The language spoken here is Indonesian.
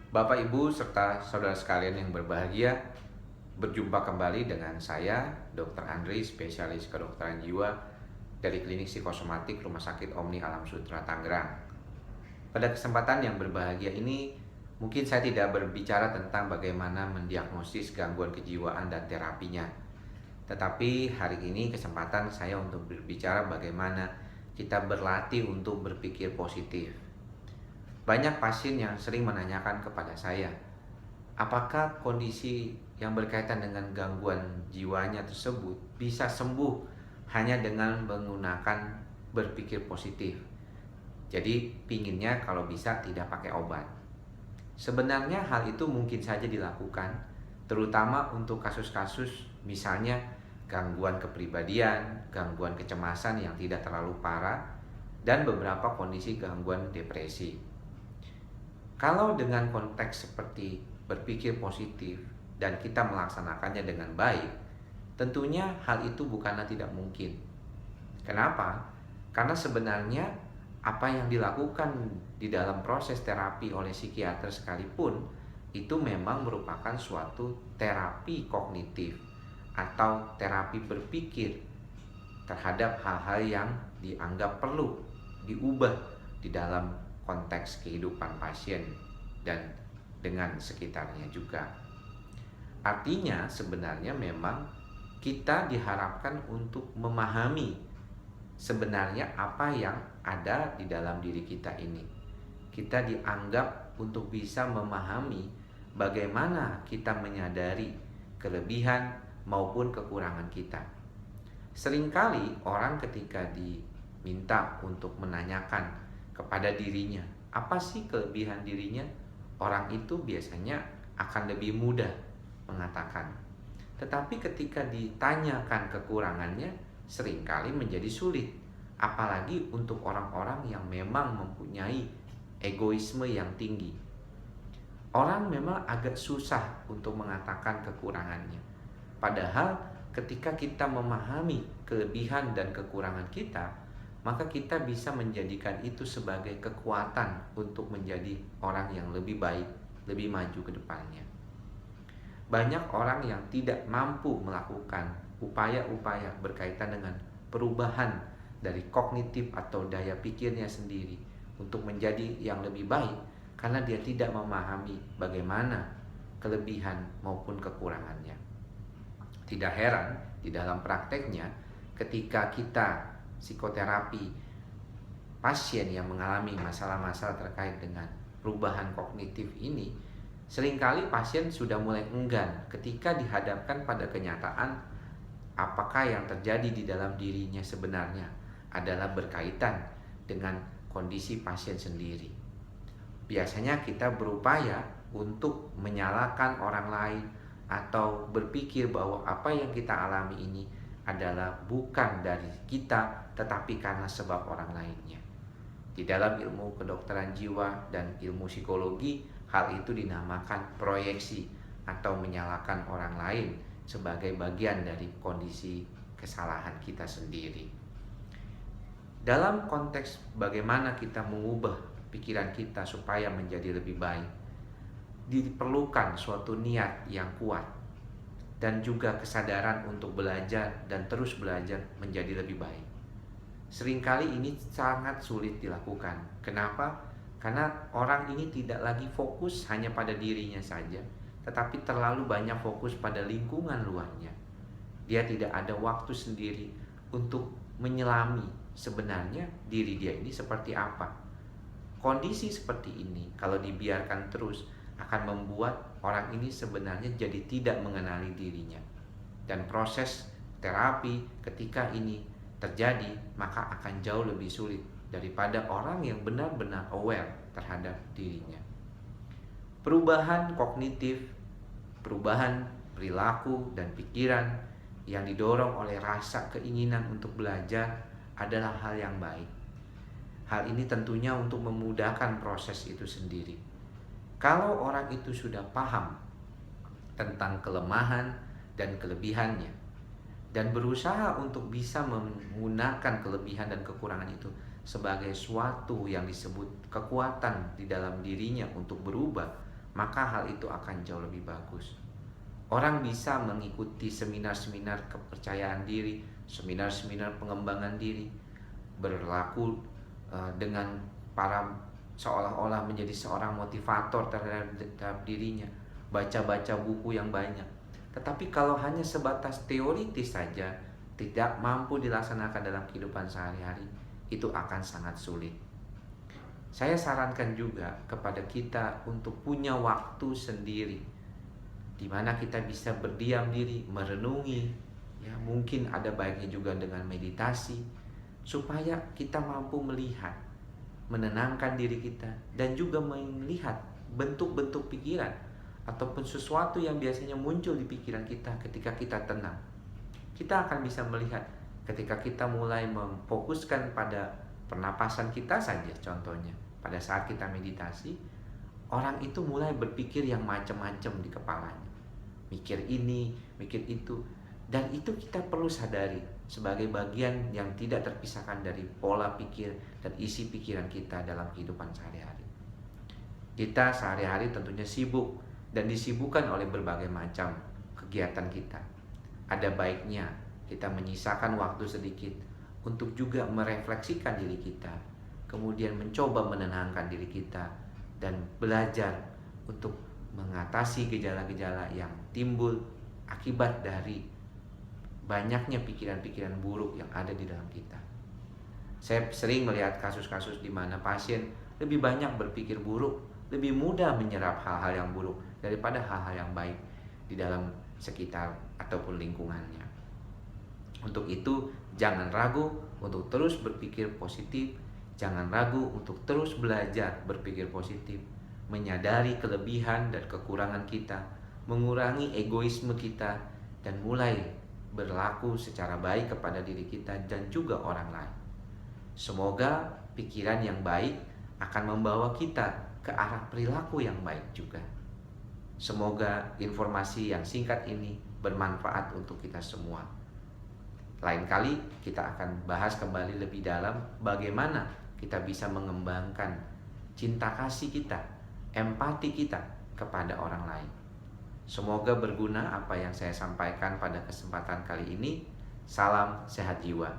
Bapak, Ibu, serta saudara sekalian yang berbahagia, berjumpa kembali dengan saya, Dr. Andri, spesialis kedokteran jiwa dari Klinik Psikosomatik Rumah Sakit Omni Alam Sutera Tangerang. Pada kesempatan yang berbahagia ini, mungkin saya tidak berbicara tentang bagaimana mendiagnosis gangguan kejiwaan dan terapinya. Tetapi hari ini kesempatan saya untuk berbicara bagaimana kita berlatih untuk berpikir positif. Banyak pasien yang sering menanyakan kepada saya, apakah kondisi yang berkaitan dengan gangguan jiwanya tersebut bisa sembuh hanya dengan menggunakan berpikir positif. Jadi pinginnya kalau bisa tidak pakai obat. Sebenarnya hal itu mungkin saja dilakukan, terutama untuk kasus-kasus misalnya gangguan kepribadian, gangguan kecemasan yang tidak terlalu parah, dan beberapa kondisi gangguan depresi. Kalau dengan konteks seperti berpikir positif dan kita melaksanakannya dengan baik, tentunya hal itu bukanlah tidak mungkin. Kenapa? Karena sebenarnya apa yang dilakukan di dalam proses terapi oleh psikiater sekalipun itu memang merupakan suatu terapi kognitif atau terapi berpikir terhadap hal-hal yang dianggap perlu diubah di dalam konteks kehidupan pasien dan dengan sekitarnya juga. Artinya sebenarnya memang kita diharapkan untuk memahami sebenarnya apa yang ada di dalam diri kita ini. Kita dianggap untuk bisa memahami bagaimana kita menyadari kelebihan maupun kekurangan kita. Seringkali orang ketika diminta untuk menanyakan kepada dirinya, apa sih kelebihan dirinya? Orang itu biasanya akan lebih mudah mengatakan. Tetapi ketika ditanyakan kekurangannya, seringkali menjadi sulit. Apalagi untuk orang-orang yang memang mempunyai egoisme yang tinggi. Orang memang agak susah untuk mengatakan kekurangannya. Padahal ketika kita memahami kelebihan dan kekurangan kita, maka kita bisa menjadikan itu sebagai kekuatan untuk menjadi orang yang lebih baik, lebih maju ke depannya. Banyak orang yang tidak mampu melakukan upaya-upaya berkaitan dengan perubahan dari kognitif atau daya pikirnya sendiri untuk menjadi yang lebih baik karena dia tidak memahami bagaimana kelebihan maupun kekurangannya. Tidak heran di dalam prakteknya ketika kita psikoterapi pasien yang mengalami masalah-masalah terkait dengan perubahan kognitif ini, seringkali pasien sudah mulai enggan ketika dihadapkan pada kenyataan apakah yang terjadi di dalam dirinya sebenarnya adalah berkaitan dengan kondisi pasien sendiri. Biasanya kita berupaya untuk menyalahkan orang lain atau berpikir bahwa apa yang kita alami ini adalah bukan dari kita tetapi karena sebab orang lainnya. Di dalam ilmu kedokteran jiwa dan ilmu psikologi, hal itu dinamakan proyeksi atau menyalahkan orang lain sebagai bagian dari kondisi kesalahan kita sendiri. Dalam konteks bagaimana kita mengubah pikiran kita supaya menjadi lebih baik, diperlukan suatu niat yang kuat dan juga kesadaran untuk belajar dan terus belajar menjadi lebih baik. Seringkali ini sangat sulit dilakukan. Kenapa? Karena orang ini tidak lagi fokus hanya pada dirinya saja, tetapi terlalu banyak fokus pada lingkungan luarnya. Dia tidak ada waktu sendiri untuk menyelami sebenarnya diri dia ini seperti apa. Kondisi seperti ini kalau dibiarkan terus akan membuat orang ini sebenarnya jadi tidak mengenali dirinya. Dan proses terapi ketika ini terjadi maka akan jauh lebih sulit daripada orang yang benar-benar aware terhadap dirinya. Perubahan kognitif, perubahan perilaku dan pikiran yang didorong oleh rasa keinginan untuk belajar adalah hal yang baik. Hal ini tentunya untuk memudahkan proses itu sendiri. Kalau orang itu sudah paham tentang kelemahan dan kelebihannya dan berusaha untuk bisa menggunakan kelebihan dan kekurangan itu sebagai suatu yang disebut kekuatan di dalam dirinya untuk berubah, maka hal itu akan jauh lebih bagus. Orang bisa mengikuti seminar-seminar kepercayaan diri, seminar-seminar pengembangan diri, berlaku dengan para seolah-olah menjadi seorang motivator terhadap dirinya, baca-baca buku yang banyak. Tetapi kalau hanya sebatas teoritis saja, tidak mampu dilaksanakan dalam kehidupan sehari-hari, itu akan sangat sulit. Saya sarankan juga kepada kita untuk punya waktu sendiri, di mana kita bisa berdiam diri, merenungi, ya mungkin ada baiknya juga dengan meditasi, supaya kita mampu melihat, menenangkan diri kita, dan juga melihat bentuk-bentuk pikiran ataupun sesuatu yang biasanya muncul di pikiran kita ketika kita tenang. Kita akan bisa melihat ketika kita mulai memfokuskan pada pernapasan kita saja, contohnya pada saat kita meditasi, orang itu mulai berpikir yang macam-macam di kepalanya, mikir ini, mikir itu, dan itu kita perlu sadari sebagai bagian yang tidak terpisahkan dari pola pikir dan isi pikiran kita dalam kehidupan sehari-hari. Kita sehari-hari tentunya sibuk dan disibukkan oleh berbagai macam kegiatan kita. Ada baiknya kita menyisakan waktu sedikit untuk juga merefleksikan diri kita, kemudian mencoba menenangkan diri kita dan belajar untuk mengatasi gejala-gejala yang timbul akibat dari banyaknya pikiran-pikiran buruk yang ada di dalam kita. Saya sering melihat kasus-kasus di mana pasien lebih banyak berpikir buruk, lebih mudah menyerap hal-hal yang buruk daripada hal-hal yang baik di dalam sekitar ataupun lingkungannya. Untuk itu, jangan ragu untuk terus berpikir positif, jangan ragu untuk terus belajar berpikir positif, menyadari kelebihan dan kekurangan kita, mengurangi egoisme kita, dan mulai berlaku secara baik kepada diri kita dan juga orang lain. Semoga pikiran yang baik akan membawa kita ke arah perilaku yang baik juga. Semoga informasi yang singkat ini bermanfaat untuk kita semua. Lain kali kita akan bahas kembali lebih dalam bagaimana kita bisa mengembangkan cinta kasih kita, empati kita kepada orang lain. Semoga berguna apa yang saya sampaikan pada kesempatan kali ini. Salam sehat jiwa.